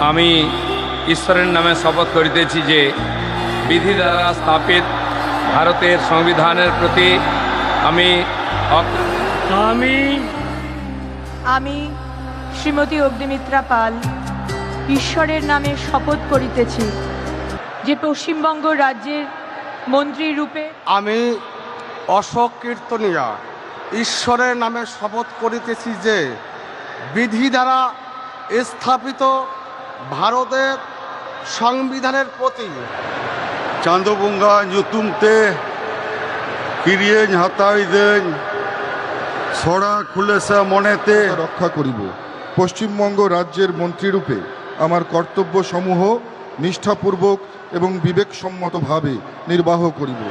আমি ঈশ্বরের নামে শপথ করিতেছি যে বিধি দ্বারা স্থাপিত ভারতের সংবিধানের প্রতি আমি আমি শ্রীমতী অগ্নিমিত্রা পাল ঈশ্বরের নামে শপথ করিতেছি যে পশ্চিমবঙ্গ রাজ্যের মন্ত্রী রূপে আমি অশোক কীর্তনিয়া ঈশ্বরের নামে শপথ করিতেছি যে বিধি দ্বারা স্থাপিত ভারতের সংবিধানের প্রতি চাঁদবুঙ্গা nyutumte কিরিয়েন হাতাইদেন ছড়া খুলেছে মনেতে রক্ষা করিব। পশ্চিমবঙ্গ রাজ্যের মন্ত্রীরূপে আমার কর্তব্য সমূহ নিষ্ঠাপূর্বক এবং বিবেকসম্মতভাবে নির্বাহ করিব।